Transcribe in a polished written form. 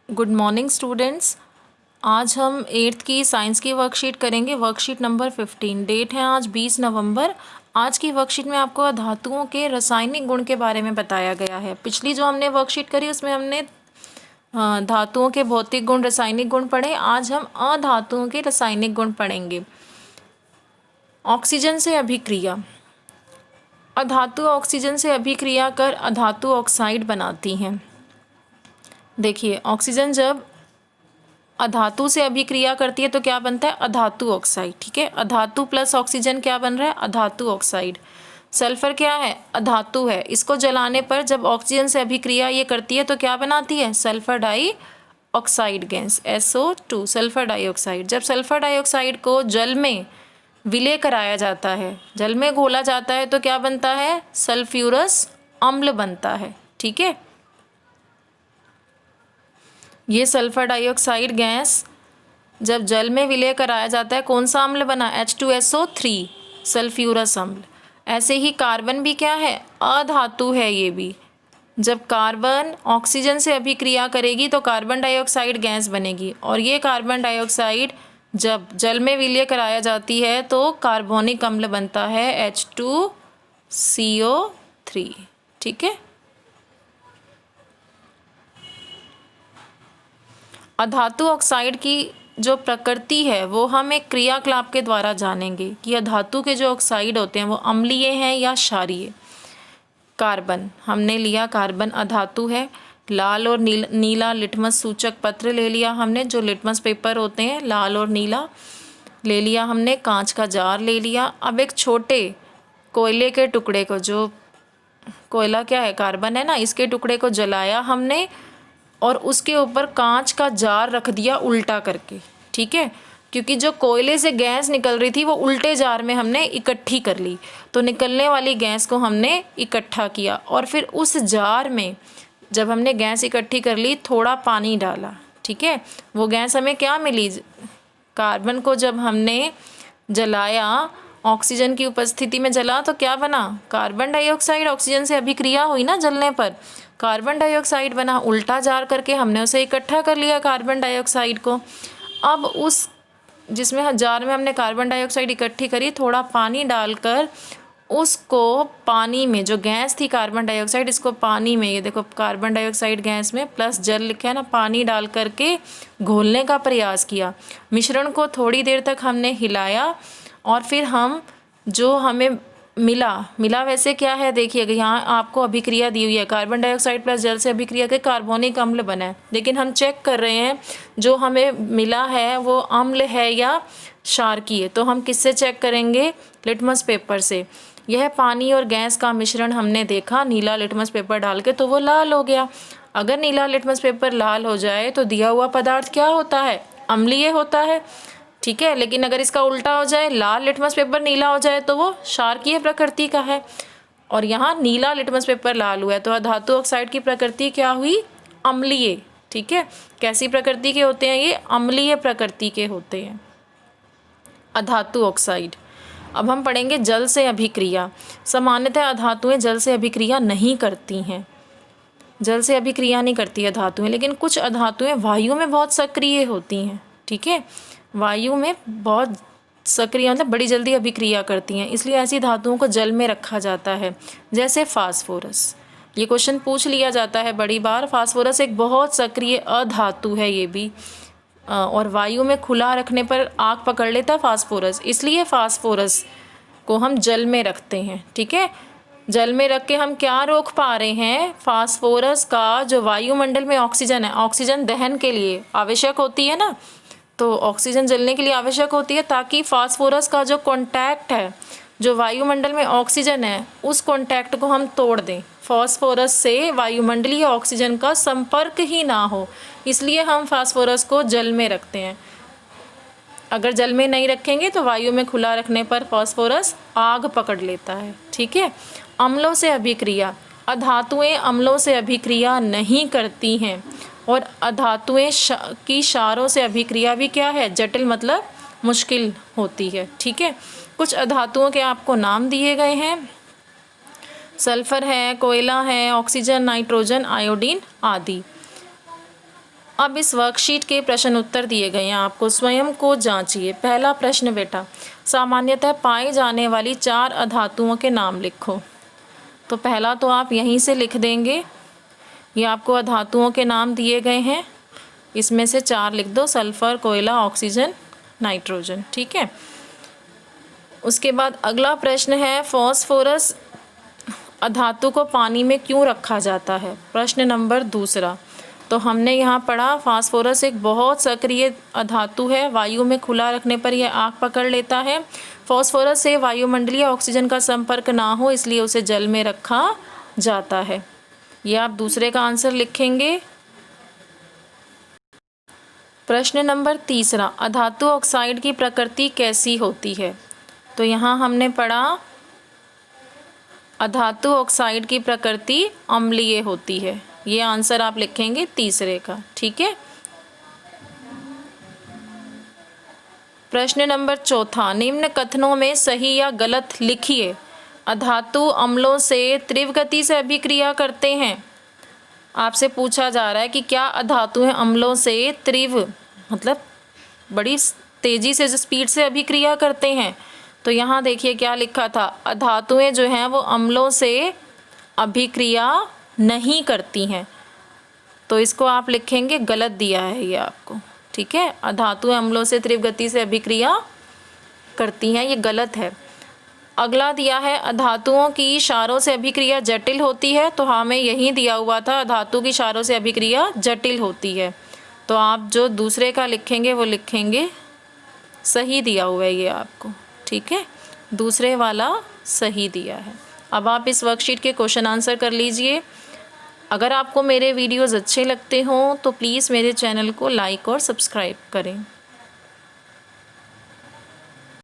Good morning students. आज हम 8th की साइंस की वर्कशीट करेंगे, वर्कशीट नंबर 15। डेट है आज 20 नवंबर। आज की वर्कशीट में आपको धातुओं के रासायनिक गुण के बारे में बताया गया है। पिछली जो हमने वर्कशीट करी उसमें हमने धातुओं के भौतिक गुण, रासायनिक गुण पढ़े। आज हम अधातुओं के रासायनिक गुण पढ़ेंगे। ऑक्सीजन से अभिक्रिया। अधातु ऑक्सीजन से अभिक्रिया कर अधातु ऑक्साइड बनाती हैं। देखिए, ऑक्सीजन जब अधातु से अभिक्रिया करती है तो क्या बनता है? अधातु ऑक्साइड। ठीक है, अधातु प्लस ऑक्सीजन क्या बन रहा है? अधातु ऑक्साइड। सल्फर क्या है? अधातु है। इसको जलाने पर जब ऑक्सीजन से अभिक्रिया ये करती है तो क्या बनाती है? Sulphur dioxide gas, SO2, sulphur dioxide. जब सल्फर डाइऑक्साइड को जल में विलय कराया जाता है, जल में घोला जाता है, तो क्या बनता है? सल्फ्यूरस अम्ल बनता है। ठीक है, ये सल्फर डाइऑक्साइड गैस जब जल में विलय कराया जाता है, कौन सा अम्ल बना? H2SO3, सल्फ्यूरस अम्ल। ऐसे ही कार्बन भी क्या है? अधातु है ये भी। जब कार्बन ऑक्सीजन से अभिक्रिया करेगी तो कार्बन डाइऑक्साइड गैस बनेगी, और ये कार्बन डाइऑक्साइड जब जल में विलय कराया जाती है तो कार्बोनिक अम्ल बनता है H2CO3। ठीक है, अधातु ऑक्साइड की जो प्रकृति है वो हम एक क्रियाकलाप के द्वारा जानेंगे कि अधातु के जो ऑक्साइड होते हैं वो अम्लीय हैं या क्षारीय। कार्बन हमने लिया, कार्बन अधातु है। लाल और नीला लिटमस सूचक पत्र ले लिया हमने, जो लिटमस पेपर होते हैं, लाल और नीला ले लिया हमने। कांच का जार ले लिया। अब एक छोटे कोयले के टुकड़े को, जो कोयला क्या है? कार्बन है ना, इसके टुकड़े को जलाया हमने और उसके ऊपर कांच का जार रख दिया उल्टा करके। ठीक है, क्योंकि जो कोयले से गैस निकल रही थी वो उल्टे जार में हमने इकट्ठी कर ली, तो निकलने वाली गैस को हमने इकट्ठा किया, और फिर उस जार में जब हमने गैस इकट्ठी कर ली थोड़ा पानी डाला। ठीक है, वो गैस हमें क्या मिली? कार्बन को जब हमने जलाया, ऑक्सीजन की उपस्थिति में जला, तो क्या बना? Carbon dioxide. ऑक्सीजन से अभिक्रिया हुई ना जलने पर, कार्बन डाइऑक्साइड बना। उल्टा जार करके हमने उसे इकट्ठा कर लिया कार्बन डाइऑक्साइड को। अब उस जिसमें जार में हमने कार्बन डाइऑक्साइड इकट्ठी करी, थोड़ा पानी डालकर उसको पानी में, जो गैस थी कार्बन डाइऑक्साइड, इसको पानी में, ये देखो कार्बन डाइऑक्साइड गैस में प्लस जल लिखा है ना, पानी डाल करके घोलने का प्रयास किया। मिश्रण को थोड़ी देर तक हमने हिलाया, और फिर हम जो हमें मिला वैसे क्या है? देखिए, यहाँ आपको अभिक्रिया दी हुई है, कार्बन डाइऑक्साइड प्लस जल से अभिक्रिया के कार्बोनिक अम्ल बना है, लेकिन हम चेक कर रहे हैं जो हमें मिला है वो अम्ल है या क्षारकीय। तो हम किससे चेक करेंगे? लिटमस पेपर से। यह पानी और गैस का मिश्रण हमने देखा नीला लिटमस पेपर डाल के, तो वो लाल हो गया। अगर नीला लिटमस पेपर लाल हो जाए तो दिया हुआ पदार्थ क्या होता है? अम्लीय होता है। ठीक है, लेकिन अगर इसका उल्टा हो जाए, लाल लिटमस पेपर नीला हो जाए, तो वो क्षारकीय प्रकृति का है। और यहाँ नीला लिटमस पेपर लाल हुआ है, तो धातु ऑक्साइड की प्रकृति क्या हुई? अम्लीय। ठीक है, कैसी प्रकृति के होते हैं ये? अम्लीय प्रकृति के होते हैं अधातु ऑक्साइड। अब हम पढ़ेंगे जल से अभिक्रिया। सामान्यतः अधातुएं जल से अभिक्रिया नहीं करती हैं, जल से अभिक्रिया नहीं करती है धातुएं, लेकिन कुछ अधातुएं वायु में बहुत सक्रिय होती हैं। ठीक है, वायु में बहुत सक्रिय मतलब बड़ी जल्दी अभिक्रिया करती हैं, इसलिए ऐसी धातुओं को जल में रखा जाता है, जैसे फास्फोरस। ये क्वेश्चन पूछ लिया जाता है बड़ी बार। फास्फोरस एक बहुत सक्रिय अधातु है ये भी, और वायु में खुला रखने पर आग पकड़ लेता है फास्फोरस, इसलिए फास्फोरस को हम जल में रखते हैं। ठीक है, जल में रख के हम क्या रोक पा रहे हैं? फास्फोरस का जो वायुमंडल में ऑक्सीजन है, ऑक्सीजन दहन के लिए आवश्यक होती है ना, तो ऑक्सीजन जलने के लिए आवश्यक होती है, ताकि फास्फोरस का जो कॉन्टैक्ट है, जो वायुमंडल में ऑक्सीजन है, उस कॉन्टैक्ट को हम तोड़ दें। फास्फोरस से वायुमंडलीय ऑक्सीजन का संपर्क ही ना हो, इसलिए हम फास्फोरस को जल में रखते हैं। अगर जल में नहीं रखेंगे तो वायु में खुला रखने पर फास्फोरस आग पकड़ लेता है। ठीक है, अम्लों से अभिक्रिया। अधातुएं अम्लों से अभिक्रिया नहीं करती हैं, और अधातुएं की क्षारों से अभिक्रिया भी क्या है? जटिल मतलब मुश्किल होती है। ठीक है, कुछ अधातुओं के आपको नाम दिए गए हैं, सल्फर है, कोयला है, ऑक्सीजन, नाइट्रोजन, आयोडीन आदि। अब इस वर्कशीट के प्रश्न उत्तर दिए गए हैं, आपको स्वयं को जांचिए। पहला प्रश्न बेटा, सामान्यतः पाई जाने वाली 4 अधातुओं के नाम लिखो। तो पहला तो आप यहीं से लिख देंगे, ये आपको अधातुओं के नाम दिए गए हैं, इसमें से 4 लिख दो, सल्फ़र, कोयला, ऑक्सीजन, नाइट्रोजन। ठीक है। उसके बाद अगला प्रश्न है, फॉस्फोरस अधातु को पानी में क्यों रखा जाता है? प्रश्न नंबर दूसरा। तो हमने यहाँ पढ़ा फास्फोरस एक बहुत सक्रिय अधातु है, वायु में खुला रखने पर यह आग पकड़ लेता है। फास्फोरस से वायुमंडलीय ऑक्सीजन का संपर्क ना हो इसलिए उसे जल में रखा जाता है। ये आप दूसरे का आंसर लिखेंगे। प्रश्न नंबर तीसरा, अधातु ऑक्साइड की प्रकृति कैसी होती है? तो यहाँ हमने पढ़ा अधातु ऑक्साइड की प्रकृति अम्लीय होती है। ये आंसर आप लिखेंगे तीसरे का। ठीक है। प्रश्न नंबर चौथा, निम्न कथनों में सही या गलत लिखिए। अधातु अम्लों से तीव्र गति से अभिक्रिया करते हैं। आपसे पूछा जा रहा है कि क्या अधातुएं अम्लों से तीव्र मतलब बड़ी तेजी से स्पीड से अभिक्रिया करते हैं? तो यहाँ देखिए क्या लिखा था, अधातुएं जो हैं वो अम्लों से अभिक्रिया नहीं करती हैं। तो इसको आप लिखेंगे गलत दिया है ये आपको। ठीक है। अधातुएं अम्लों से तीव्र गति से अभिक्रिया करती हैं, ये गलत है। अगला दिया है अधातुओं की क्षारों से अभिक्रिया जटिल होती है। तो हमें यही दिया हुआ था, अधातु की क्षारों से अभिक्रिया जटिल होती है। तो आप जो दूसरे का लिखेंगे वो लिखेंगे सही दिया हुआ है ये आपको। ठीक है। दूसरे वाला सही दिया है। अब आप इस वर्कशीट के क्वेश्चन आंसर कर लीजिए। अगर आपको मेरे वीडियोज़ अच्छे लगते हों तो प्लीज़ मेरे चैनल को लाइक और सब्सक्राइब करें।